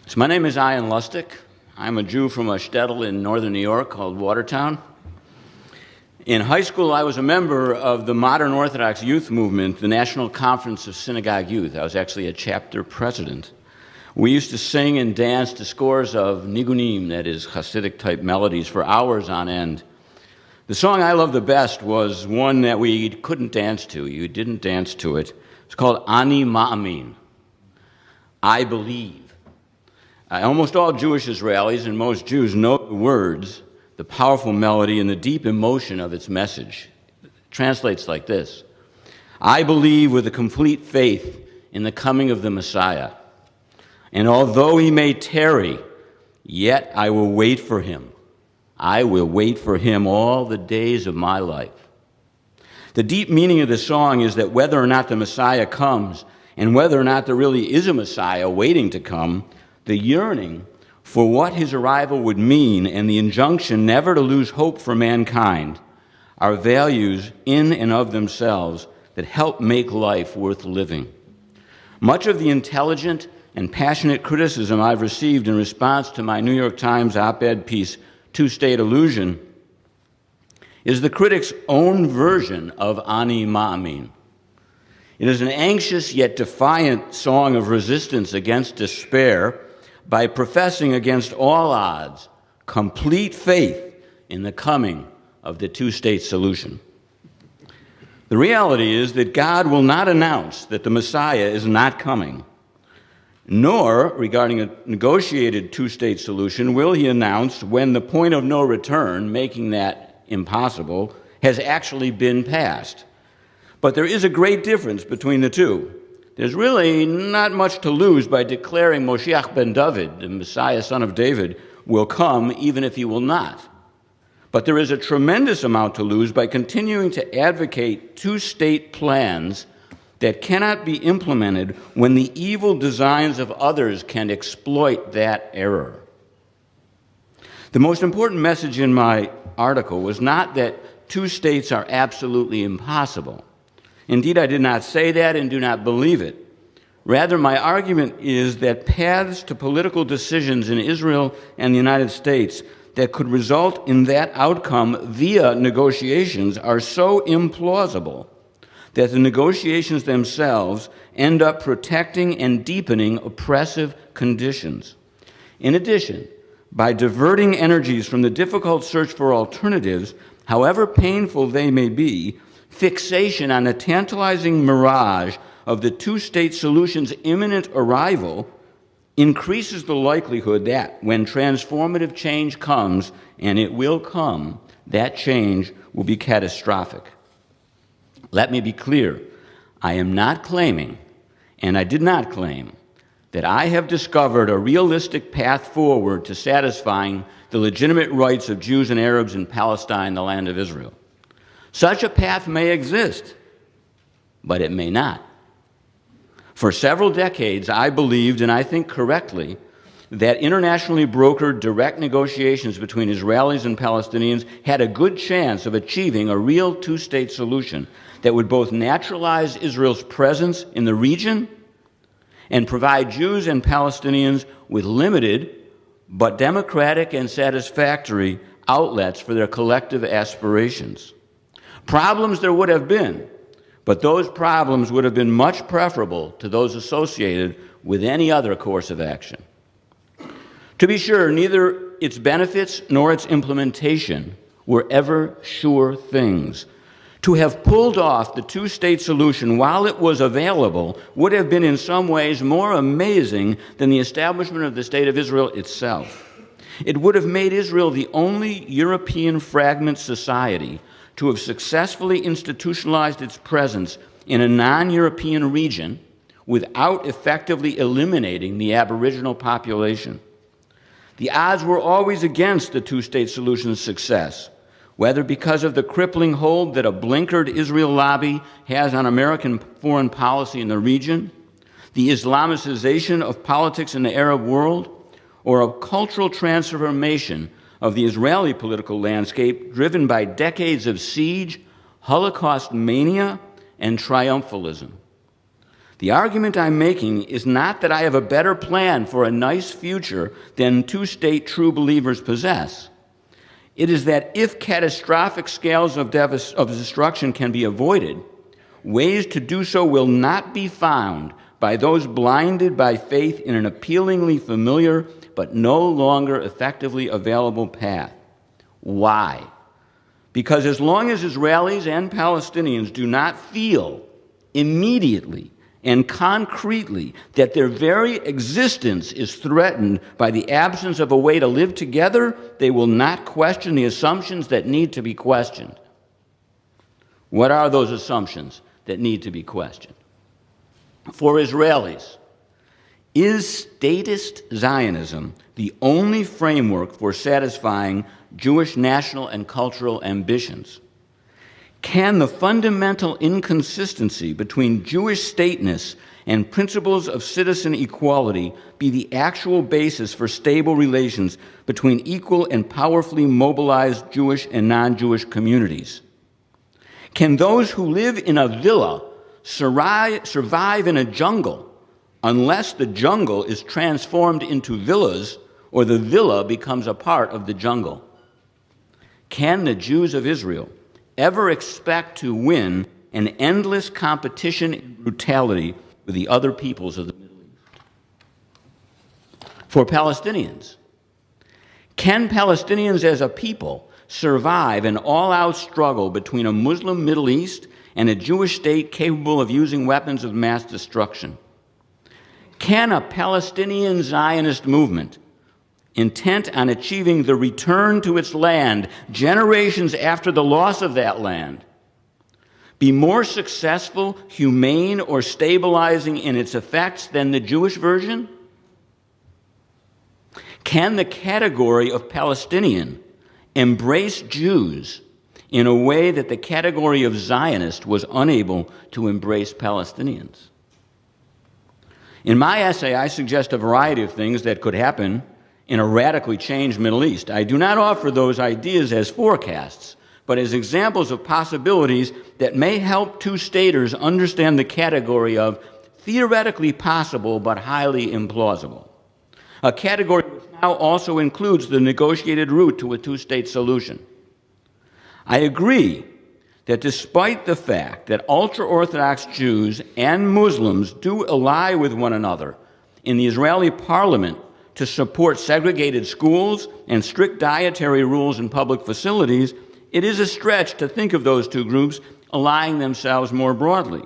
So my name is Ian Lustick. I'm a Jew from a shtetl in northern New York called Watertown. In high school, I was a member of the modern Orthodox youth movement, the National Conference of Synagogue Youth. I was actually a chapter president. We used to sing and dance to scores of nigunim, that is, Hasidic-type melodies, for hours on end. The song I loved the best was one that we couldn't dance to. You didn't dance to it. It's called Ani Ma'amin, I believe. Almost all Jewish Israelis and most Jews know the words, the powerful melody, and the deep emotion of its message. It translates like this: I believe with a complete faith in the coming of the Messiah. And although he may tarry, yet I will wait for him. I will wait for him all the days of my life. The deep meaning of the song is that whether or not the Messiah comes, and whether or not there really is a Messiah waiting to come, the yearning for what his arrival would mean and the injunction never to lose hope for mankind are values in and of themselves that help make life worth living. Much of the intelligent and passionate criticism I've received in response to my New York Times op-ed piece, Two-State Illusion, is the critic's own version of Ani Ma'amin. It is an anxious yet defiant song of resistance against despair by professing against all odds complete faith in the coming of the two-state solution. The reality is that God will not announce that the Messiah is not coming, nor, regarding a negotiated two-state solution, will he announce when the point of no return, making that impossible, has actually been passed. But there is a great difference between the two. There's really not much to lose by declaring Moshiach ben David, the Messiah, son of David, will come even if he will not. But there is a tremendous amount to lose by continuing to advocate two-state plans that cannot be implemented when the evil designs of others can exploit that error. The most important message in my article was not that two states are absolutely impossible. Indeed, I did not say that and do not believe it. Rather, my argument is that paths to political decisions in Israel and the United States that could result in that outcome via negotiations are so implausible that the negotiations themselves end up protecting and deepening oppressive conditions. In addition, by diverting energies from the difficult search for alternatives, however painful they may be, fixation on the tantalizing mirage of the two-state solution's imminent arrival increases the likelihood that when transformative change comes, and it will come, that change will be catastrophic. Let me be clear. I am not claiming, and I did not claim, that I have discovered a realistic path forward to satisfying the legitimate rights of Jews and Arabs in Palestine, the land of Israel. Such a path may exist, but it may not. For several decades, I believed, and I think correctly, that internationally brokered direct negotiations between Israelis and Palestinians had a good chance of achieving a real two-state solution that would both naturalize Israel's presence in the region and provide Jews and Palestinians with limited but democratic and satisfactory outlets for their collective aspirations. Problems there would have been, but those problems would have been much preferable to those associated with any other course of action. To be sure, neither its benefits nor its implementation were ever sure things. To have pulled off the two-state solution while it was available would have been in some ways more amazing than the establishment of the State of Israel itself. It would have made Israel the only European fragment society to have successfully institutionalized its presence in a non-European region without effectively eliminating the Aboriginal population. The odds were always against the two-state solution's success, whether because of the crippling hold that a blinkered Israel lobby has on American foreign policy in the region, the Islamicization of politics in the Arab world, or a cultural transformation of the Israeli political landscape driven by decades of siege, Holocaust mania, and triumphalism. The argument I'm making is not that I have a better plan for a nice future than two-state true believers possess. It is that if catastrophic scales of destruction can be avoided, ways to do so will not be found by those blinded by faith in an appealingly familiar but no longer effectively available path. Why? Because as long as Israelis and Palestinians do not feel immediately and concretely that their very existence is threatened by the absence of a way to live together, they will not question the assumptions that need to be questioned. What are those assumptions that need to be questioned? For Israelis, is statist Zionism the only framework for satisfying Jewish national and cultural ambitions? Can the fundamental inconsistency between Jewish stateness and principles of citizen equality be the actual basis for stable relations between equal and powerfully mobilized Jewish and non-Jewish communities? Can those who live in a villa survive in a jungle unless the jungle is transformed into villas or the villa becomes a part of the jungle? Can the Jews of Israel ever expect to win an endless competition in brutality with the other peoples of the Middle East? For Palestinians, can Palestinians as a people survive an all-out struggle between a Muslim Middle East and a Jewish state capable of using weapons of mass destruction? Can a Palestinian Zionist movement intent on achieving the return to its land generations after the loss of that land be more successful, humane, or stabilizing in its effects than the Jewish version? Can the category of Palestinian embrace Jews in a way that the category of Zionist was unable to embrace Palestinians? In my essay, I suggest a variety of things that could happen in a radically changed Middle East. I do not offer those ideas as forecasts, but as examples of possibilities that may help two-staters understand the category of theoretically possible but highly implausible, a category which now also includes the negotiated route to a two-state solution. I agree that despite the fact that ultra-Orthodox Jews and Muslims do ally with one another in the Israeli parliament to support segregated schools and strict dietary rules in public facilities, it is a stretch to think of those two groups allying themselves more broadly.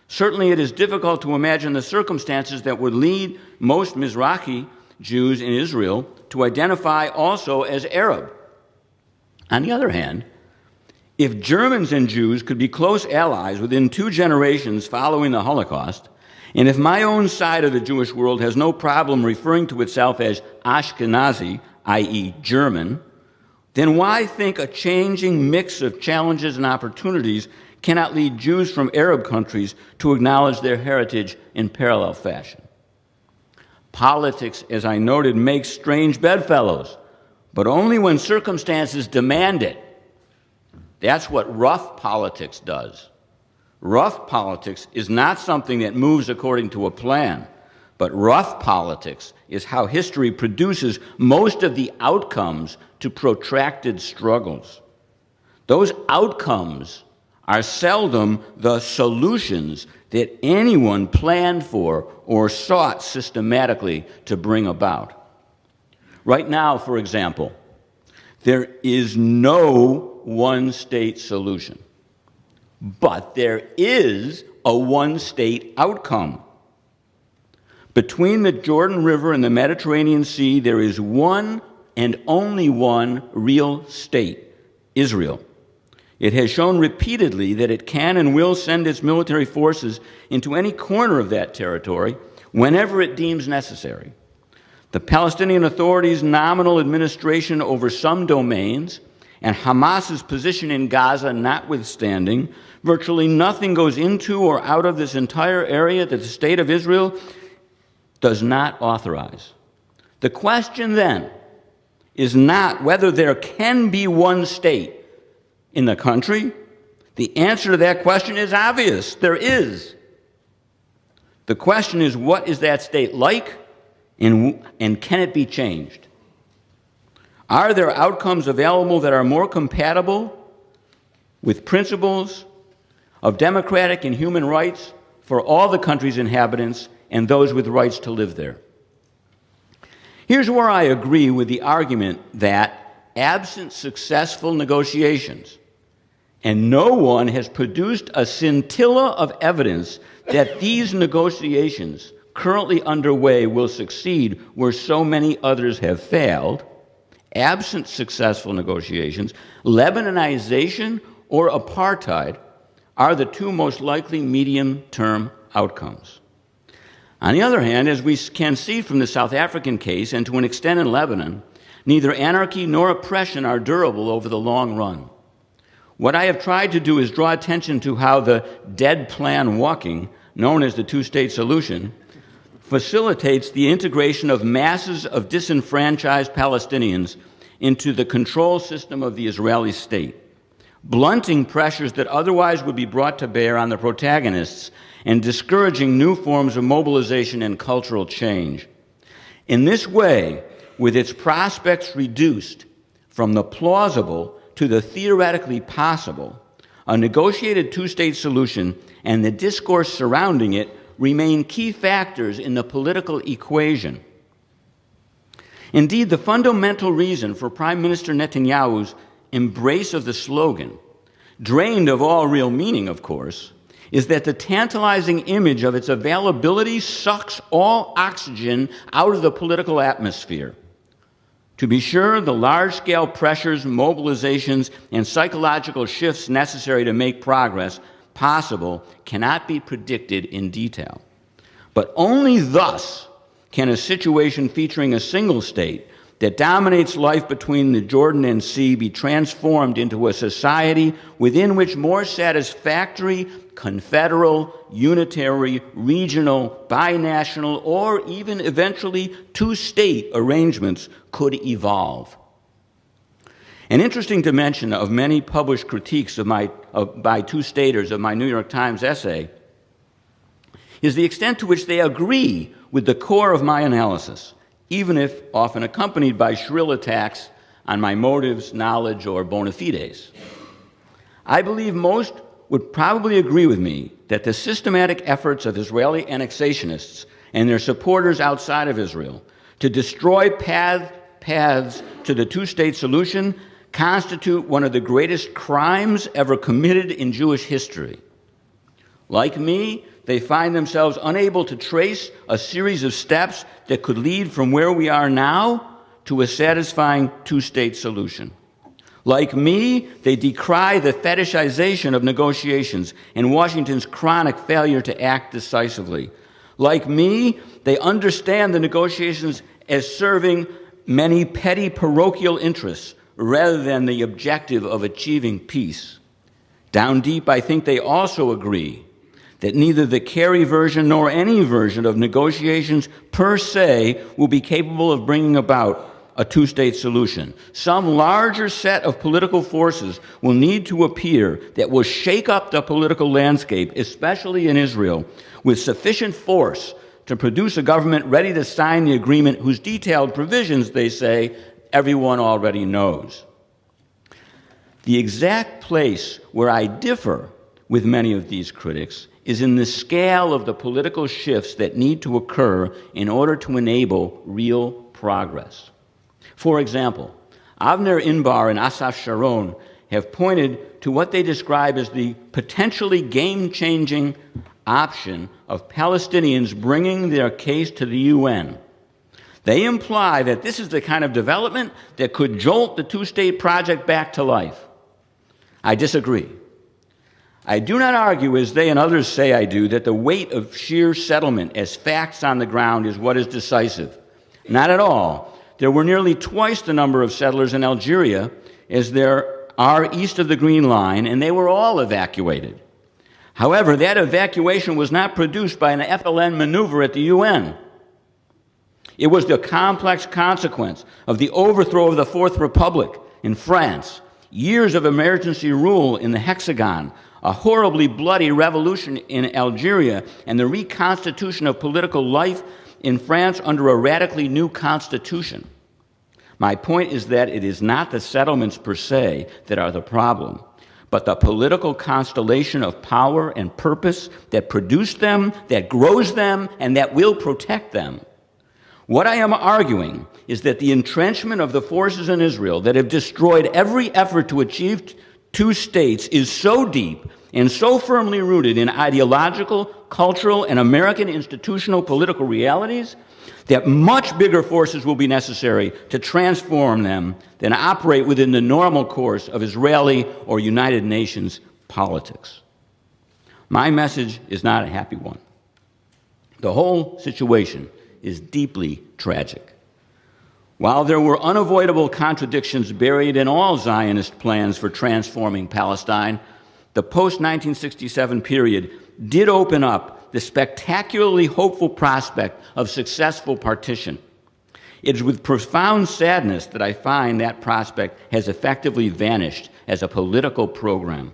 Certainly it is difficult to imagine the circumstances that would lead most Mizrahi Jews in Israel to identify also as Arab. On the other hand, if Germans and Jews could be close allies within 2 generations following the Holocaust, and if my own side of the Jewish world has no problem referring to itself as Ashkenazi, i.e. German, then why think a changing mix of challenges and opportunities cannot lead Jews from Arab countries to acknowledge their heritage in parallel fashion? Politics, as I noted, makes strange bedfellows, but only when circumstances demand it. That's what rough politics does. Rough politics is not something that moves according to a plan, but rough politics is how history produces most of the outcomes to protracted struggles. Those outcomes are seldom the solutions that anyone planned for or sought systematically to bring about. Right now, for example, there is no one-state solution. But there is a one-state outcome. Between the Jordan River and the Mediterranean Sea, there is one and only one real state, Israel. It has shown repeatedly that it can and will send its military forces into any corner of that territory whenever it deems necessary. The Palestinian Authority's nominal administration over some domains and Hamas's position in Gaza notwithstanding, virtually nothing goes into or out of this entire area that the State of Israel does not authorize. The question then is not whether there can be one state in the country. The answer to that question is obvious. There is. The question is, what is that state like, and can it be changed? Are there outcomes available that are more compatible with principles of democratic and human rights for all the country's inhabitants and those with rights to live there? Here's where I agree with the argument that, absent successful negotiations, and no one has produced a scintilla of evidence that these negotiations currently underway will succeed where so many others have failed, absent successful negotiations, Lebanonization or apartheid are the two most likely medium-term outcomes. On the other hand, as we can see from the South African case, and to an extent in Lebanon, neither anarchy nor oppression are durable over the long run. What I have tried to do is draw attention to how the dead plan walking, known as the two-state solution, facilitates the integration of masses of disenfranchised Palestinians into the control system of the Israeli state, blunting pressures that otherwise would be brought to bear on the protagonists and discouraging new forms of mobilization and cultural change. In this way, with its prospects reduced from the plausible to the theoretically possible, a negotiated two-state solution and the discourse surrounding it remain key factors in the political equation. Indeed, the fundamental reason for Prime Minister Netanyahu's embrace of the slogan, drained of all real meaning, of course, is that the tantalizing image of its availability sucks all oxygen out of the political atmosphere. To be sure, the large-scale pressures, mobilizations, and psychological shifts necessary to make progress possible cannot be predicted in detail. But only thus can a situation featuring a single state that dominates life between the Jordan and Sea be transformed into a society within which more satisfactory, confederal, unitary, regional, binational, or even eventually two-state arrangements could evolve. An interesting dimension of many published critiques by two-staters of my New York Times essay is the extent to which they agree with the core of my analysis, even if often accompanied by shrill attacks on my motives, knowledge, or bona fides. I believe most would probably agree with me that the systematic efforts of Israeli annexationists and their supporters outside of Israel to destroy paths to the two-state solution constitute one of the greatest crimes ever committed in Jewish history. Like me, they find themselves unable to trace a series of steps that could lead from where we are now to a satisfying two-state solution. Like me, they decry the fetishization of negotiations and Washington's chronic failure to act decisively. Like me, they understand the negotiations as serving many petty parochial interests rather than the objective of achieving peace. Down deep, I think they also agree that neither the Kerry version nor any version of negotiations per se will be capable of bringing about a two-state solution. Some larger set of political forces will need to appear that will shake up the political landscape, especially in Israel, with sufficient force to produce a government ready to sign the agreement whose detailed provisions, they say, everyone already knows. The exact place where I differ with many of these critics is in the scale of the political shifts that need to occur in order to enable real progress. For example, Avner Inbar and Asaf Sharon have pointed to what they describe as the potentially game-changing option of Palestinians bringing their case to the UN. They imply that this is the kind of development that could jolt the two-state project back to life. I disagree. I do not argue, as they and others say I do, that the weight of sheer settlement as facts on the ground is what is decisive. Not at all. There were nearly twice the number of settlers in Algeria as there are east of the Green Line, and they were all evacuated. However, that evacuation was not produced by an FLN maneuver at the UN. It was the complex consequence of the overthrow of the Fourth Republic in France, years of emergency rule in the Hexagon, a horribly bloody revolution in Algeria, and the reconstitution of political life in France under a radically new constitution. My point is that it is not the settlements per se that are the problem, but the political constellation of power and purpose that produced them, that grows them, and that will protect them. What I am arguing is that the entrenchment of the forces in Israel that have destroyed every effort to achieve two states is so deep and so firmly rooted in ideological, cultural, and American institutional political realities that much bigger forces will be necessary to transform them than operate within the normal course of Israeli or United Nations politics. My message is not a happy one. The whole situation is deeply tragic. While there were unavoidable contradictions buried in all Zionist plans for transforming Palestine, the post-1967 period did open up the spectacularly hopeful prospect of successful partition. It is with profound sadness that I find that prospect has effectively vanished as a political program.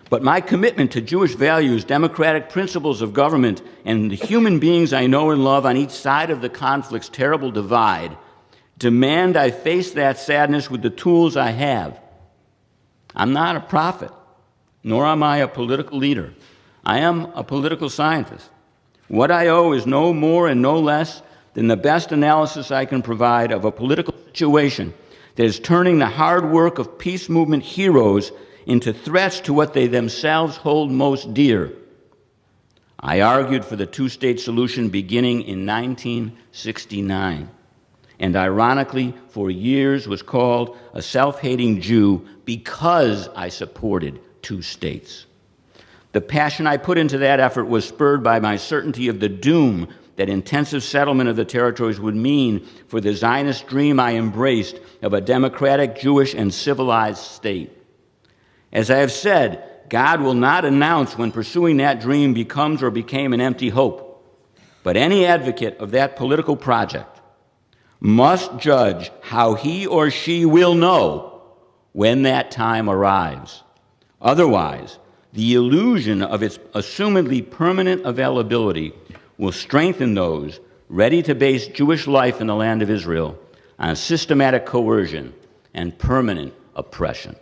But my commitment to Jewish values, democratic principles of government, and the human beings I know and love on each side of the conflict's terrible divide demand I face that sadness with the tools I have. I'm not a prophet, nor am I a political leader. I am a political scientist. What I owe is no more and no less than the best analysis I can provide of a political situation that is turning the hard work of peace movement heroes into threats to what they themselves hold most dear. I argued for the two-state solution beginning in 1969, and ironically, for years was called a self-hating Jew because I supported two states. The passion I put into that effort was spurred by my certainty of the doom that intensive settlement of the territories would mean for the Zionist dream I embraced of a democratic, Jewish, and civilized state. As I have said, God will not announce when pursuing that dream becomes or became an empty hope, but any advocate of that political project must judge how he or she will know when that time arrives. Otherwise, the illusion of its assumedly permanent availability will strengthen those ready to base Jewish life in the land of Israel on systematic coercion and permanent oppression.